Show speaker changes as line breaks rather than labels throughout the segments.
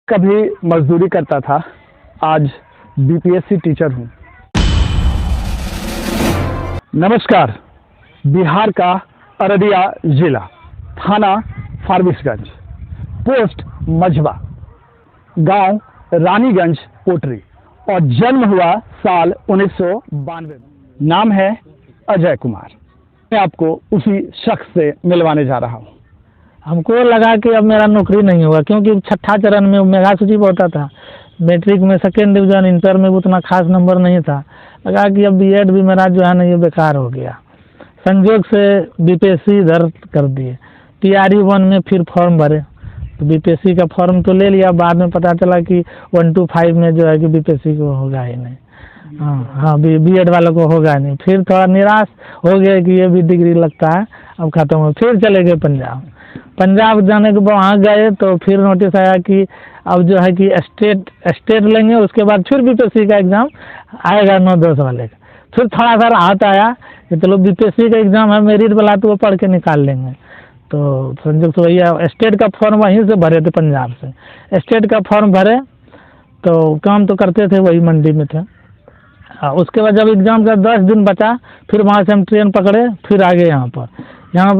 कभी मजदूरी करता था, आज बीपीएससी टीचर हूँ। नमस्कार। बिहार का अररिया जिला, थाना फारबिसगंज, पोस्ट मझवा, गांव रानीगंज पोटरी और जन्म हुआ साल 1992 में। नाम है अजय कुमार। मैं आपको उसी शख्स से मिलवाने जा रहा हूँ।
हमको लगा कि अब मेरा नौकरी नहीं होगा, क्योंकि छठा चरण में मेगा सूची होता था। मैट्रिक में सेकेंड डिवीज़न, इंटर में उतना खास नंबर नहीं था। लगा कि अब बीएड भी मेरा जो है ना ये बेकार हो गया। संजोग से बीपीएससी इधर कर दिए। टीआरई 1 में फिर फॉर्म भरे तो बीपीएससी का फॉर्म तो ले लिया। बाद में पता चला कि 1 to 5 में जो है कि बीपीएससी को होगा ही नहीं। हाँ, बीएड वालों को होगा नहीं। फिर थोड़ा निराश हो गए कि ये भी डिग्री लगता है, अब ख़त्म हो। फिर चले गए पंजाब जाने के बाद वहाँ गए तो फिर नोटिस आया कि अब जो है कि स्टेट लेंगे, उसके बाद फिर बीपीएससी का एग्ज़ाम आएगा 9-10 वाले का। फिर थोड़ा सा राहत आया कि चलो बीपीएससी का एग्ज़ाम है, मेरिट वाला तो वो पढ़ के निकाल लेंगे। तो संजोग से भैया स्टेट का फॉर्म वहीं से भरे थे, पंजाब से स्टेट का फॉर्म भरे तो काम तो करते थे, वही मंडी में थे। उसके बाद जब एग्ज़ाम का 10 दिन बचा, फिर वहाँ से हम ट्रेन पकड़े, फिर आ गए यहाँ पर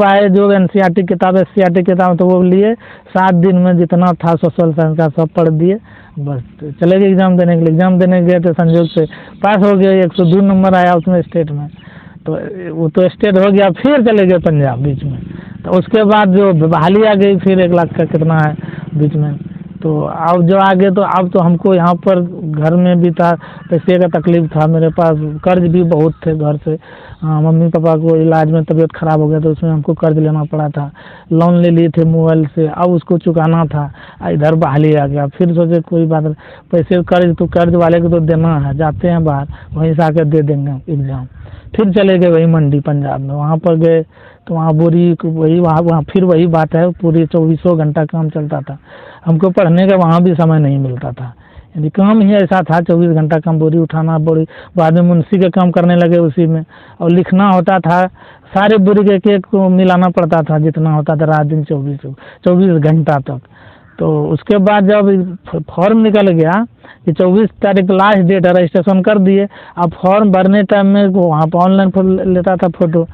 आए। जो एनसीईआरटी किताब, एससीईआरटी किताब तो वो लिए, 7 दिन में जितना था सोशल साइंस का सब पढ़ दिए। बस चले गए एग्ज़ाम देने के लिए। एग्ज़ाम देने गए तो संजोग से पास हो गए। 102 नंबर आया उसमें स्टेट में, तो वो तो स्टेट हो गया। फिर चले गए पंजाब बीच में। तो उसके बाद जो बहाली आ गई, फिर 1 लाख का कितना है बीच में। तो अब जो आगे तो अब तो हमको यहाँ पर घर में भी था, पैसे का तकलीफ था, मेरे पास कर्ज भी बहुत थे घर से। मम्मी पापा को इलाज में तबीयत ख़राब हो गया तो उसमें हमको कर्ज लेना पड़ा था। लोन ले लिए थे मोबाइल से, अब उसको चुकाना था। इधर बहाली आ गया। फिर सोचे कोई बात नहीं, पैसे कर्ज वाले को तो देना है, जाते हैं बाहर, वहीं से आकर दे देंगे एग्ज़ाम। फिर चले गए वही मंडी पंजाब में। वहाँ पर गए तो वहाँ बोरी वहाँ फिर वही बात है, पूरी 24 घंटा काम चलता था। हमको पढ़ने का वहाँ भी समय नहीं मिलता था, यदि काम ही ऐसा था 24 घंटा काम, बोरी उठाना, बोरी। बाद में मुंशी का काम करने लगे उसी में, और लिखना होता था। सारे बोरी के एक को मिलाना पड़ता था, जितना होता था रात दिन 24 घंटा तक। तो उसके बाद जब फॉर्म निकल गया कि 24 तारीख लास्ट डेट है, रजिस्ट्रेशन कर दिए। अब फॉर्म भरने टाइम में वहाँ पर ऑनलाइन लेता था फ़ोटो।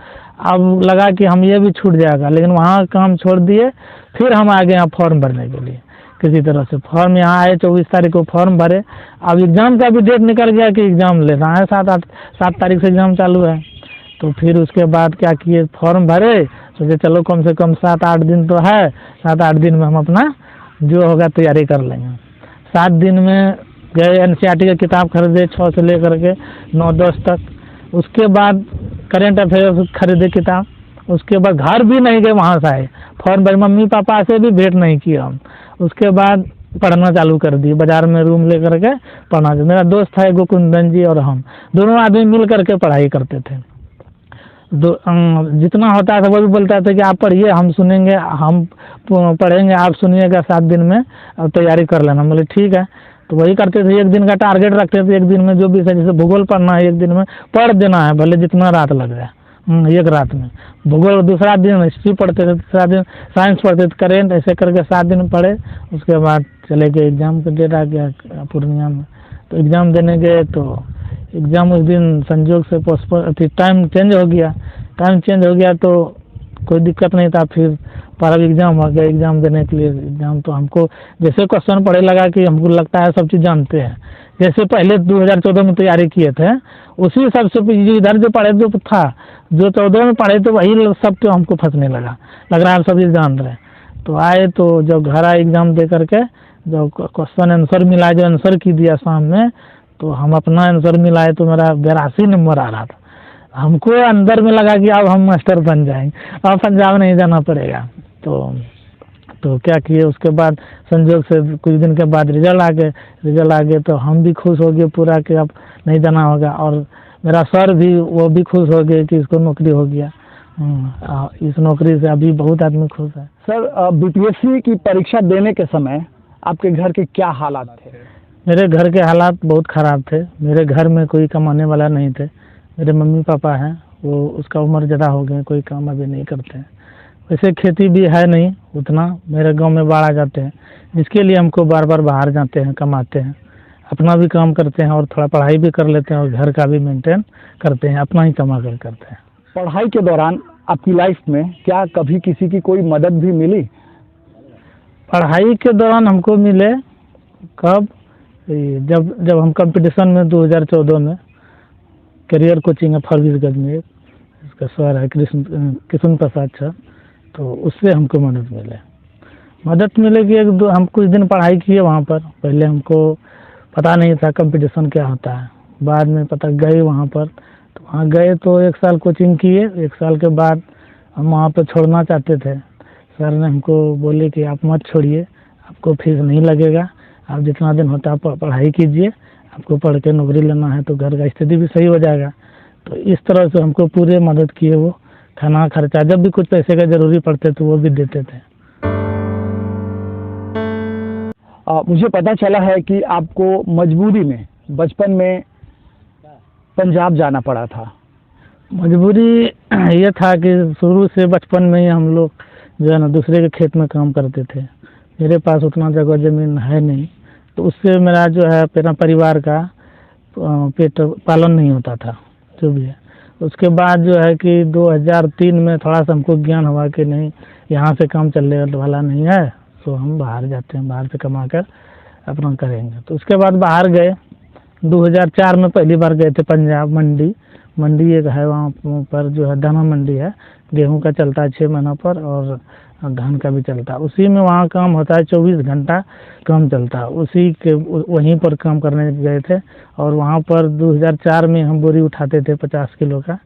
अब लगा कि हम ये भी छूट जाएगा, लेकिन वहाँ काम छोड़ दिए। फिर हम आ गए यहाँ फॉर्म भरने के लिए। किसी तरह से फॉर्म यहाँ आए, 24 तारीख को फॉर्म भरे। अब एग्ज़ाम का भी डेट निकल गया कि एग्ज़ाम लेना है, 7 तारीख से एग्ज़ाम चालू है। तो फिर उसके बाद क्या किए, फॉर्म भरे, सोचे चलो कम से कम 7-8 दिन तो है, 7-8 दिन में हम अपना जो होगा तैयारी कर लेंगे। 7 दिन में गए, एनसीईआरटी की किताब खरीदे 6 से लेकर के 9-10 तक। उसके बाद करेंट अफेयर्स खरीदे किताब। उसके बाद घर भी नहीं गए, वहाँ से आए, फॉर्म भर, मम्मी पापा से भी भेंट नहीं किया हम। उसके बाद पढ़ना चालू कर दिए, बाज़ार में रूम ले करके पढ़ना। मेरा दोस्त था गोकुंदन जी और हम दोनों आदमी मिल करके पढ़ाई करते थे। जितना होता था वो भी बोलता था कि आप पढ़िए, हम सुनेंगे, हम पढ़ेंगे, आप सुनिएगा, 7 दिन में अब तैयारी कर लेना। बोले ठीक है। तो वही करते थे। 1 दिन का टारगेट रखते थे, 1 दिन में जो भी है, जैसे भूगोल पढ़ना है 1 दिन में पढ़ देना है, भले जितना रात लग जाए। 1 रात में भूगोल, दूसरा दिन हिस्ट्री पढ़ते थे, तीसरा दिन साइंस पढ़ते थे, करेंट, ऐसे करके 7 दिन पढ़े। उसके बाद चले गए, एग्ज़ाम का डेट आ गया पूर्णिया में। तो एग्ज़ाम देने गए तो एग्ज़ाम उस दिन संजोग से टाइम चेंज हो गया तो कोई दिक्कत नहीं था। फिर पर एग्ज़ाम हो गया, एग्ज़ाम देने के लिए। एग्ज़ाम तो हमको जैसे क्वेश्चन पढ़े लगा कि हमको लगता है सब चीज़ जानते हैं। जैसे पहले 2014 में तैयारी किए थे, उसी सबसे इधर जो पढ़े जो था, जो 14 में पढ़े तो वही सब तो हमको फंसने लग रहा है सब चीज़ जान रहे। तो आए तो जब घर आए एग्ज़ाम दे करके, जब क्वेश्चन आंसर मिला, जो आंसर की दिया शाम में, तो हम अपना आंसर मिलाए तो मेरा 82 नंबर आ रहा था। हमको अंदर में लगा कि अब हम मास्टर बन जाएंगे, अब पंजाब नहीं जाना पड़ेगा। तो क्या किए, उसके बाद संजोग से कुछ दिन के बाद रिजल्ट आ गए तो हम भी खुश हो गए पूरा कि अब नहीं जाना होगा। और मेरा सर भी, वो भी खुश हो गए कि इसको नौकरी हो गया। इस नौकरी से अभी बहुत आदमी खुश है।
सर, बीपीएससी की परीक्षा देने के समय आपके घर के क्या हालात थे?
मेरे घर के हालात बहुत ख़राब थे। मेरे घर में कोई कमाने वाला नहीं थे। मेरे मम्मी पापा हैं, वो उसका उम्र ज़्यादा हो गए, कोई काम अभी नहीं करते हैं। वैसे खेती भी है नहीं उतना, मेरे गांव में बाढ़ आ जाते हैं, जिसके लिए हमको बार बार बाहर जाते हैं, कमाते हैं, अपना भी काम करते हैं और थोड़ा पढ़ाई भी कर लेते हैं और घर का भी मेंटेन करते हैं, अपना ही कमा कर करते हैं।
पढ़ाई के दौरान आपकी लाइफ में क्या कभी किसी की कोई मदद भी मिली?
पढ़ाई के दौरान हमको मिले कब, जब हम कंपटीशन में 2014 में करियर कोचिंग है फारबिसगंज में, इसका सर है कृष्ण प्रसाद सर, तो उससे हमको मदद मिले कि हम कुछ दिन पढ़ाई किए वहाँ पर। पहले हमको पता नहीं था कंपटीशन क्या होता है, बाद में पता गए वहाँ पर, तो वहाँ गए तो 1 साल कोचिंग किए। 1 साल के बाद हम वहाँ पर छोड़ना चाहते थे, सर ने हमको बोले कि आप मत छोड़िए, आपको फीस नहीं लगेगा, आप जितना दिन होता है पढ़ाई कीजिए, आपको पढ़ के नौकरी लेना है तो घर का स्थिति भी सही हो जाएगा। तो इस तरह से हमको पूरे मदद किए, वो खाना खर्चा जब भी कुछ पैसे का ज़रूरी पड़ते तो वो भी देते थे।
मुझे पता चला है कि आपको मजबूरी में बचपन में पंजाब जाना पड़ा था।
मजबूरी ये था कि शुरू से बचपन में ही हम लोग जो है ना दूसरे के खेत में काम करते थे। मेरे पास उतना जगह ज़मीन है नहीं, तो उससे मेरा जो है मेरा परिवार का पेट पालन नहीं होता था जो भी है। उसके बाद जो है कि 2003 में थोड़ा सा हमको ज्ञान हुआ कि नहीं, यहाँ से काम चलने वाला नहीं है, तो हम बाहर जाते हैं, बाहर से कमा कर अपना करेंगे। तो उसके बाद बाहर गए। 2004 में पहली बार गए थे पंजाब। मंडी एक है वहाँ पर जो है दाना मंडी है, गेहूं का चलता है 6 महीना पर और धान का भी चलता है। उसी में वहाँ काम होता है, 24 घंटा काम चलता है, उसी के वहीं पर काम करने गए थे। और वहाँ पर 2004 में हम बोरी उठाते थे 50 किलो का,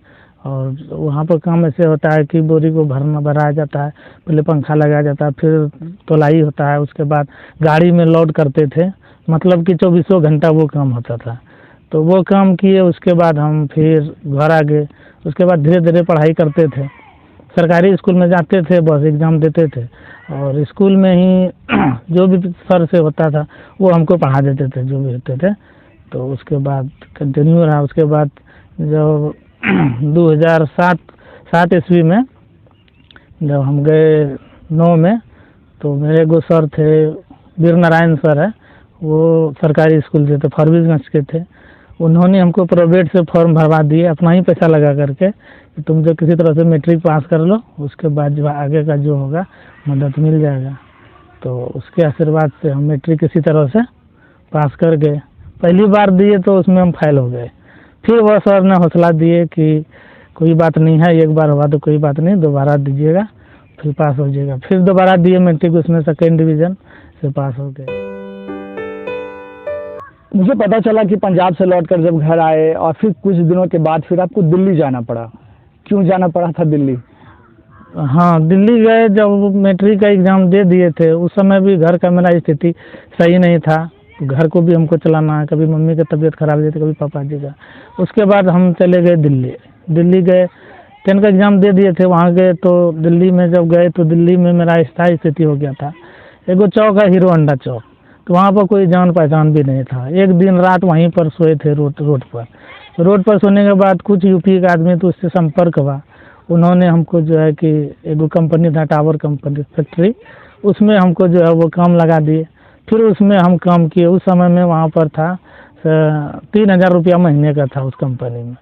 और वहाँ पर काम ऐसे होता है कि बोरी को भराया जाता है, पहले पंखा लगाया जाता है, फिर तोलाई होता है, उसके बाद गाड़ी में लोड करते थे, मतलब कि 24 घंटा वो काम होता था। तो वो काम किए, उसके बाद हम फिर घर आ गए। उसके बाद धीरे धीरे पढ़ाई करते थे, सरकारी स्कूल में जाते थे, बस एग्ज़ाम देते थे, और स्कूल में ही जो भी सर से होता था वो हमको पढ़ा देते थे, जो भी होते थे। तो उसके बाद कंटिन्यू रहा। उसके बाद जब 2007 ईस्वी में जब हम गए 9 में, तो मेरे एगो सर थे, वीर नारायण सर है, वो सरकारी स्कूल से थे, फारबिसगंज के थे। उन्होंने हमको प्राइवेट से फॉर्म भरवा दिए, अपना ही पैसा लगा करके, कि तुम जो किसी तरह से मैट्रिक पास कर लो, उसके बाद जो आगे का जो होगा मदद मिल जाएगा। तो उसके आशीर्वाद से हम मैट्रिक किसी तरह से पास कर गए। पहली बार दिए तो उसमें हम फेल हो गए। फिर वह सर ने हौसला दिए कि कोई बात नहीं है, एक बार हुआ तो कोई बात नहीं, दोबारा दीजिएगा, फिर पास हो जाएगा। फिर दोबारा दिए मैट्रिक, उसमें 2nd डिवीज़न से पास हो गए।
मुझे पता चला कि पंजाब से लौटकर जब घर आए और फिर कुछ दिनों के बाद फिर आपको दिल्ली जाना पड़ा। क्यों जाना पड़ा था दिल्ली?
हाँ, दिल्ली गए जब मैट्रिक का एग्ज़ाम दे दिए थे। उस समय भी घर का मेरा स्थिति सही नहीं था, घर को भी हमको चलाना है, कभी मम्मी की तबीयत खराब हुई थी, कभी पापा जी का। उसके बाद हम चले गए दिल्ली गए, 10 का एग्ज़ाम दे दिए थे। वहाँ गए तो दिल्ली में जब गए तो दिल्ली में मेरा स्थायी स्थिति हो गया था। एगो चौक है हीरो होंडा चौक, तो वहाँ पर कोई जान पहचान भी नहीं था। एक दिन रात वहीं पर सोए थे रोड पर सोने के बाद कुछ यूपी का आदमी तो उससे संपर्क हुआ। उन्होंने हमको जो है कि एगो कंपनी था, टावर कंपनी फैक्ट्री, उसमें हमको जो है वो काम लगा दिए। फिर उसमें हम काम किए। उस समय में वहाँ पर था 3000 रुपया महीने का था उस कंपनी में।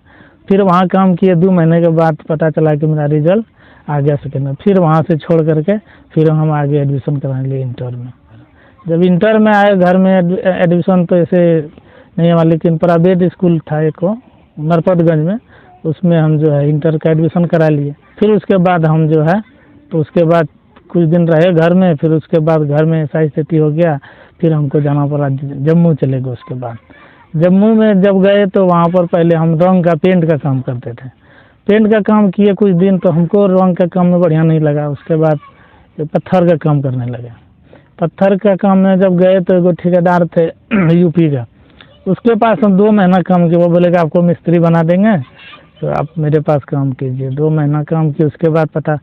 फिर वहाँ काम किए, 2 महीने के बाद पता चला कि मेरा रिजल्ट आ गया 2nd में। फिर वहाँ से छोड़ करके फिर हम आगे एडमिशन कराने लिए इंटर में। जब इंटर में आए, घर में एडमिशन तो ऐसे नहीं हुआ, लेकिन प्राइवेट स्कूल था एक नरपतगंज में, उसमें हम जो है इंटर का एडमिशन करा लिए। फिर उसके बाद हम जो है, तो उसके बाद कुछ दिन रहे घर में, फिर उसके बाद घर में ऐसा स्थिति हो गया, फिर हमको जाना पड़ा जम्मू चले गए। उसके बाद जम्मू में जब गए तो वहाँ पर पहले हम रंग का पेंट का काम करते थे। पेंट का काम किए कुछ दिन, तो हमको रंग का काम में बढ़िया नहीं लगा। उसके बाद पत्थर का काम करने लगे। पत्थर का काम में जब गए तो एगो ठेकेदार थे यूपी का, उसके पास हम 2 महीना काम किए। वो बोलेगा आपको मिस्त्री बना देंगे, तो आप मेरे पास काम कीजिए। 2 महीना काम किए। उसके बाद पता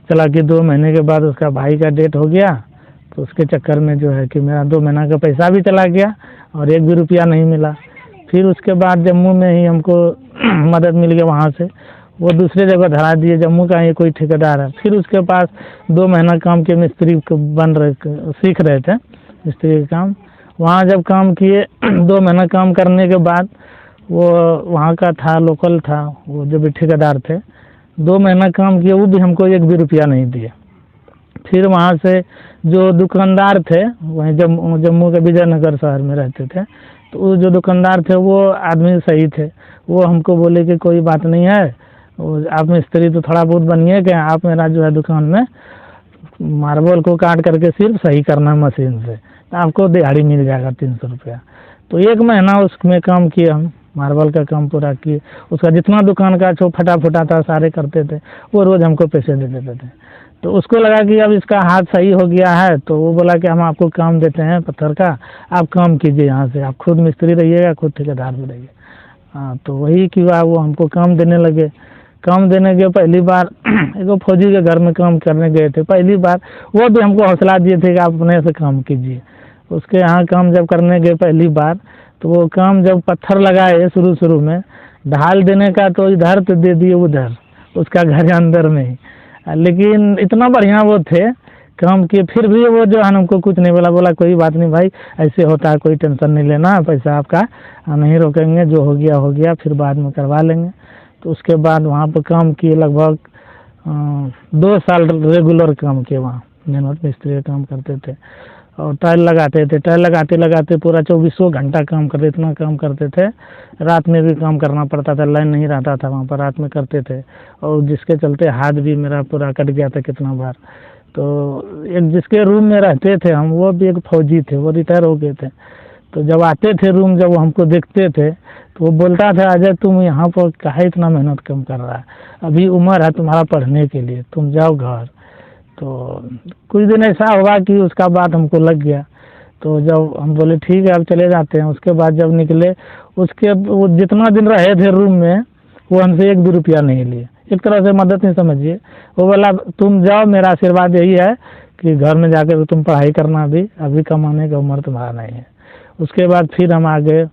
चला कि 2 महीने के बाद उसका भाई का डेथ हो गया, तो उसके चक्कर में जो है कि मेरा 2 महीना का पैसा भी चला गया और 1 भी रुपया नहीं मिला। फिर उसके बाद जम्मू में ही हमको मदद मिल गया। वो दूसरे जगह धरा दिए, जम्मू का ये कोई ठेकेदार है। फिर उसके पास 2 महीना काम के मिस्त्री सीख रहे थे मिस्त्री का काम। वहाँ जब काम किए 2 महीना काम करने के बाद वो वहाँ का था, लोकल था, वो जो भी ठेकेदार थे, 2 महीना काम किए, वो भी हमको 1 भी रुपया नहीं दिए। फिर वहाँ से जो दुकानदार थे, वहीं जम्मू के विजयनगर शहर में रहते थे, तो वो जो दुकानदार थे वो आदमी सही थे। वो हमको बोले कि कोई बात नहीं है, आप मिस्त्री तो थोड़ा बहुत बनिए, कि आप मेरा जो है दुकान में मार्बल को काट करके सिर्फ सही करना मशीन से, तो आपको दिहाड़ी मिल जाएगा 300 रुपया। तो 1 महीना उसमें काम किए हम, मार्बल का काम पूरा किए। उसका जितना दुकान का जो फटा था सारे करते थे, वो रोज़ हमको पैसे दे देते थे। तो उसको लगा कि अब इसका हाथ सही हो गया है, तो वो बोला कि हम आपको काम देते हैं पत्थर का, आप काम कीजिए यहाँ से, आप खुद मिस्त्री रहिएगा, खुद ठेकेदार भी रहिए। हाँ, तो वही किया, वो हमको काम देने लगे। काम देने के पहली बार एक फौजी के घर में काम करने गए थे पहली बार, वो भी हमको हौसला दिए थे कि आप अपने से काम कीजिए। उसके यहाँ काम जब करने गए पहली बार, तो वो काम जब पत्थर लगाए शुरू में, ढाल देने का तो इधर तो दे दिए उधर, उसका घर के अंदर में ही। लेकिन इतना बढ़िया वो थे काम किए, फिर भी वो जो है हमको कुछ नहीं बोला कोई बात नहीं भाई, ऐसे होता है, कोई टेंशन नहीं लेना, पैसा आपका नहीं रोकेंगे, जो हो गया, फिर बाद में करवा लेंगे। तो उसके बाद वहाँ पर काम किए लगभग 2 साल रेगुलर काम किए, वहाँ मेहनत मिस्त्री का काम करते थे और टाइल लगाते थे। टाइल लगाते पूरा 24 घंटा काम करते, इतना काम करते थे। रात में भी काम करना पड़ता था, लाइन नहीं रहता था वहाँ पर, रात में करते थे, और जिसके चलते हाथ भी मेरा पूरा कट गया था कितना बार। तो एक जिसके रूम में रहते थे हम, वो भी एक फौजी थे, वो रिटायर हो गए थे। तो जब आते थे रूम, जब वो हमको देखते थे, तो वो बोलता था, अजय तुम यहाँ पर काहे इतना मेहनत कम कर रहा है, अभी उम्र है तुम्हारा पढ़ने के लिए, तुम जाओ घर। तो कुछ दिन ऐसा हुआ कि उसका बात हमको लग गया। तो जब हम बोले ठीक है अब चले जाते हैं, उसके बाद जब निकले, वो जितना दिन रहे थे रूम में, वो हमसे 1 भी रुपया नहीं लिए, एक तरह से मदद नहीं समझिए। वो बोला तुम जाओ, मेरा आशीर्वाद यही है कि घर में जाकर तुम पढ़ाई करना, अभी कमाने का उम्र तुम्हारा नहीं है। उसके बाद फिर हम आ गए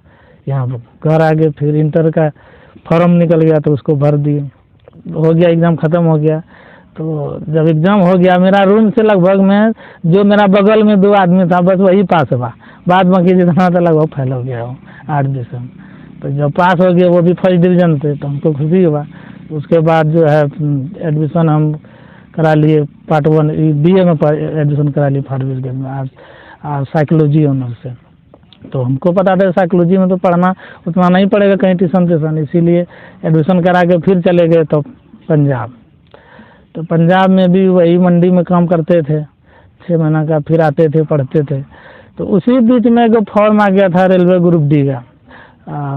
यहाँ पर, घर आ गए, फिर इंटर का फॉर्म निकल गया तो उसको भर दिए, हो गया, एग्ज़ाम ख़त्म हो गया। तो जब एग्ज़ाम हो गया, मेरा रूम से लगभग में जो मेरा बगल में 2 आदमी था, बस वही पास हुआ, बाद बाकी जितना था लगभग फेल हो गया हो 8 डिवीज़न। तो जब पास हो गया, वो भी फर्स्ट डिवीज़न थे, तो हमको खुशी हुआ। उसके बाद जो है एडमिशन हम करा लिए पार्ट 1 BA में एडमिशन करा लिए फारबिसगंज में, आज साइकोलॉजी ऑनर से। तो हमको पता था साइकोलॉजी में तो पढ़ना उतना नहीं पड़ेगा कहीं ट्यूशन, इसीलिए एडमिशन करा के फिर चले गए तो पंजाब। तो पंजाब में भी वही मंडी में काम करते थे 6 महीना का, फिर आते थे पढ़ते थे। तो उसी बीच में एक फॉर्म आ गया था रेलवे ग्रुप डी का,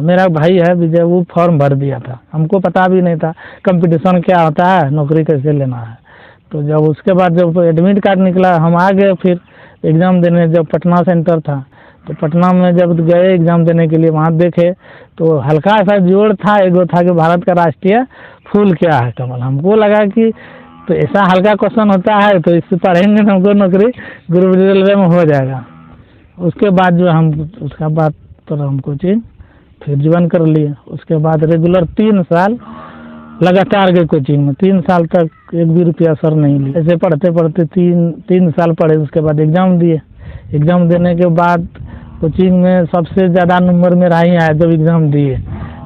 मेरा भाई है विजय, वो फॉर्म भर दिया था, हमको पता भी नहीं था कंपटीशन क्या होता है, नौकरी कैसे लेना है। तो जब उसके बाद जब एडमिट कार्ड निकला, हम आ गए फिर एग्ज़ाम देने। जब पटना सेंटर था, तो पटना में जब गए एग्ज़ाम देने के लिए, वहाँ देखे तो हल्का सा जोड़ था, एगो था कि भारत का राष्ट्रीय फूल क्या है, कमल। हमको लगा कि तो ऐसा हल्का क्वेश्चन होता है, तो इससे पढ़ेंगे तो हमको नौकरी ग्रुप रेलवे में हो जाएगा। उसके बाद जो हम उसका बाद तो हम कोचिंग फिर ज्वाइन कर लिए। उसके बाद रेगुलर 3 साल लगातार गए कोचिंग में, 3 साल तक 1 भी रुपया सर नहीं लिए। ऐसे पढ़ते 3 साल पढ़े। उसके बाद एग्ज़ाम दिए। एग्ज़ाम देने के बाद कोचिंग में सबसे ज़्यादा नंबर मेरा ही आया जब एग्ज़ाम दिए,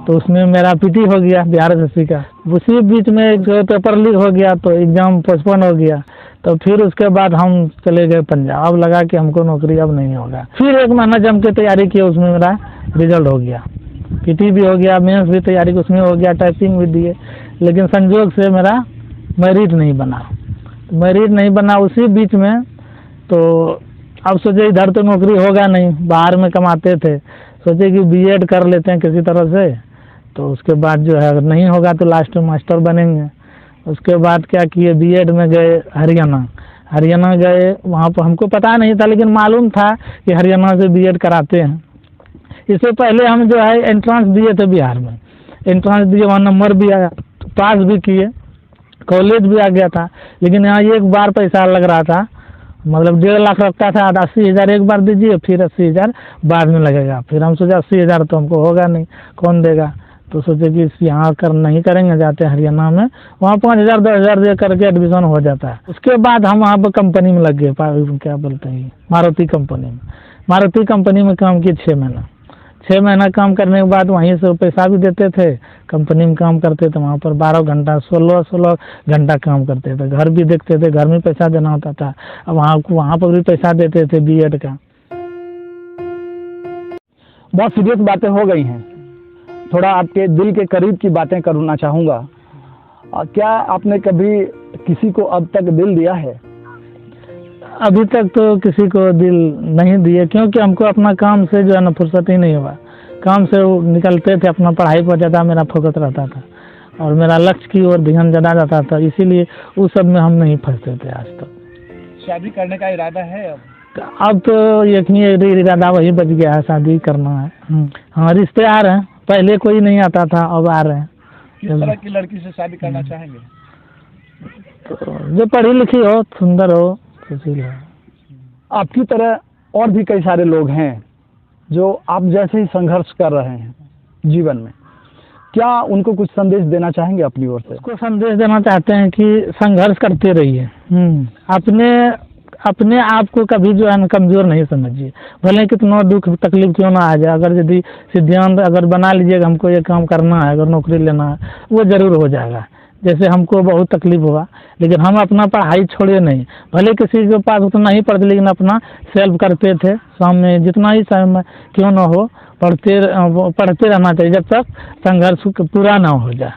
तो उसमें मेरा PT हो गया बिहार SSC का। उसी बीच में एक पेपर लीक हो गया, तो एग्ज़ाम पोस्टपोन हो गया। तो फिर उसके बाद हम चले गए पंजाब। अब लगा कि हमको नौकरी अब नहीं होगा। फिर 1 महीना जम के तैयारी की, उसमें मेरा रिजल्ट हो गया, PT भी हो गया, मेंस भी तैयारी उसमें हो गया, टाइपिंग भी दिए। लेकिन संजोग से मेरा मेरिट नहीं बना उसी बीच में। तो अब सोचे इधर तो नौकरी होगा नहीं, बाहर में कमाते थे, सोचे कि B.Ed कर लेते हैं किसी तरह से। तो उसके बाद जो है अगर नहीं होगा तो लास्ट में मास्टर बनेंगे। उसके बाद क्या किए, B.Ed में गए हरियाणा गए। वहाँ पर हमको पता नहीं था, लेकिन मालूम था कि हरियाणा से B.Ed कराते हैं। इससे पहले हम जो है एंट्रेंस दिए थे बिहार में, एंट्रेंस दिए, वहाँ नंबर भी आया, पास भी किए, कॉलेज भी आ गया था। लेकिन यहाँ एक बार पैसा लग रहा था, मतलब 1.5 लाख लगता था, 80,000 एक बार दीजिए, फिर 80,000 बाद में लगेगा। फिर हम सोचा 80,000 तो हमको होगा नहीं, कौन देगा। तो सोचे कि यहाँ कर नहीं करेंगे, जाते हैं हरियाणा में, वहाँ 5,000 10,000 दे करके एडमिशन हो जाता है। उसके बाद हम वहाँ पर कंपनी में लग गए, क्या बोलते हैं, मारुति कंपनी में। मारुति कंपनी में काम किए 6 महीना। 6 महीना काम करने के बाद वहीं से पैसा भी देते थे, कंपनी में काम करते थे, वहाँ पर 12 घंटा 16 घंटा काम करते थे, घर भी देखते थे, घर में पैसा देना होता था। अब वहाँ पर भी पैसा देते थे बीएड का।
बहुत सीरियस बातें हो गई हैं, थोड़ा आपके दिल के करीब की बातें करना चाहूँगा। क्या आपने कभी किसी को अब तक दिल दिया है?
अभी तक तो किसी को दिल नहीं दिए, क्योंकि हमको अपना काम से जो है ना फुर्सत ही नहीं हुआ। काम से वो निकलते थे, अपना पढ़ाई पर ज़्यादा मेरा फोकस रहता था और मेरा लक्ष्य की ओर ध्यान ज़्यादा जाता था, इसीलिए उस सब में हम नहीं फंसते थे आज तक।
शादी करने का इरादा है अब?
अब तो यकीन इरादा वही बच गया है, शादी करना है। हाँ, रिश्ते आ रहे हैं, पहले कोई नहीं आता था, अब आ रहे हैं।
किस तरह की लड़की से शादी करना चाहेंगे?
तो जो पढ़ी लिखी हो, सुंदर हो, सुशील हो।
आपकी तरह और भी कई सारे लोग हैं जो आप जैसे ही संघर्ष कर रहे हैं जीवन में, क्या उनको कुछ संदेश देना चाहेंगे अपनी ओर से?
उसको संदेश देना चाहते हैं कि संघर्ष करते रहिए, अपने आप को कभी जो है ना कमज़ोर नहीं समझिए, भले कितना दुख तकलीफ क्यों ना आ जाए। अगर यदि सिद्धांत अगर बना लीजिएगा हमको ये काम करना है, अगर नौकरी लेना है, वो ज़रूर हो जाएगा। जैसे हमको बहुत तकलीफ हुआ, लेकिन हम अपना पढ़ाई छोड़े नहीं, भले किसी के पास उतना ही पढ़ते, लेकिन अपना सेल्फ करते थे। शाम में जितना ही समय क्यों ना हो, पढ़ते रहना चाहिए जब तक संघर्ष पूरा ना हो जाए।